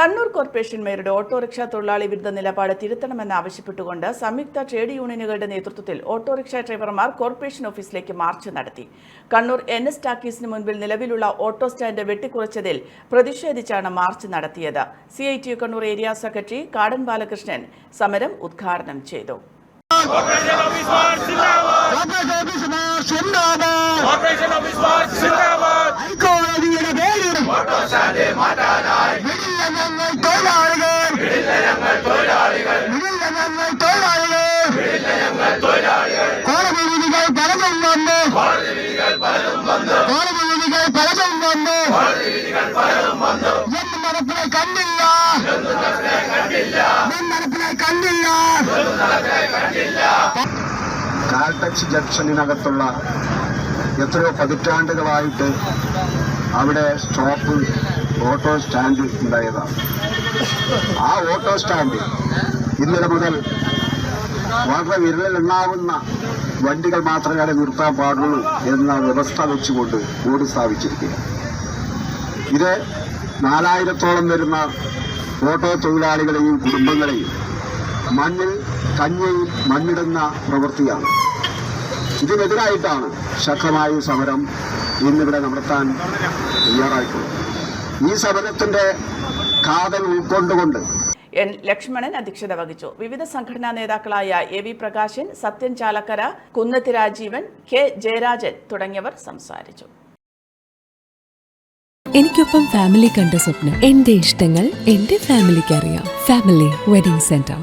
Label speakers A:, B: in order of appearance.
A: Kannur corporation മേയറുടെ autorickshaw തൊഴിലാളി വിരുദ്ധ നിലപാട് തിരുത്തണമെന്നാവശ്യപ്പെട്ടുകൊണ്ട് സംയുക്ത ട്രേഡ് യൂണിയനുകളുടെ നേതൃത്വത്തിൽ ഓട്ടോറിക്ഷ ഡ്രൈവർമാർ കോർപ്പറേഷൻ ഓഫീസിലേക്ക് മാർച്ച് നടത്തി. കണ്ണൂർ NS ടാക്കീസിന് മുൻപിൽ നിലവിലുള്ള ഓട്ടോ സ്റ്റാൻഡ് വെട്ടിക്കുറച്ചതിൽ പ്രതിഷേധിച്ചാണ് മാർച്ച് നടത്തിയത്. CITU Kannur area secretary Kadan Balakrishnan സമരം ഉദ്ഘാടനം ചെയ്തു.
B: കാൽടച്ച് ജംഗ്ഷനിനകത്തുള്ള എത്രയോ പതിറ്റാണ്ടുകളായിട്ട് അവിടെ സ്റ്റോപ്പ് ഓട്ടോ സ്റ്റാൻഡ് ഉണ്ടായതാണ്. ആ ഓട്ടോ സ്റ്റാൻഡ് ഇന്നലെ മുതൽ വളരെ വിരലിലെണ്ണാവുന്ന വണ്ടികൾ മാത്രമേ അവിടെ നിർത്താൻ പാടുള്ളൂ എന്ന വ്യവസ്ഥ വെച്ചുകൊണ്ട് ബോർഡ് സ്ഥാപിച്ചിരിക്കുക. ഇത് 4000-ഓളം വരുന്ന ഓട്ടോ തൊഴിലാളികളെയും കുടുംബങ്ങളെയും മണ്ണിൽ കഞ്ഞിയിൽ മണ്ണിടുന്ന പ്രവൃത്തിയാണ്. ഇതിനെതിരായിട്ടാണ് ശക്തമായ സമരം ഇന്നിവിടെ നടത്താൻ തയ്യാറായിട്ടുള്ളത്. ഈ സമരത്തിന്റെ കാതൽ ഉൾക്കൊണ്ടുകൊണ്ട്
A: N. ലക്ഷ്മണൻ അധ്യക്ഷത വഹിച്ചു. വിവിധ സംഘടനാ നേതാക്കളായ AV പ്രകാശൻ, സത്യൻ ചാലക്കര, കുന്നത്ത് രാജീവൻ, K. ജയരാജൻ തുടങ്ങിയവർ സംസാരിച്ചു.
C: എനിക്കൊപ്പം ഫാമിലി കണ്ട സ്വപ്നം. എന്റെ ഇഷ്ടങ്ങൾ എന്റെ ഫാമിലിക്ക് അറിയാം. Family wedding centre.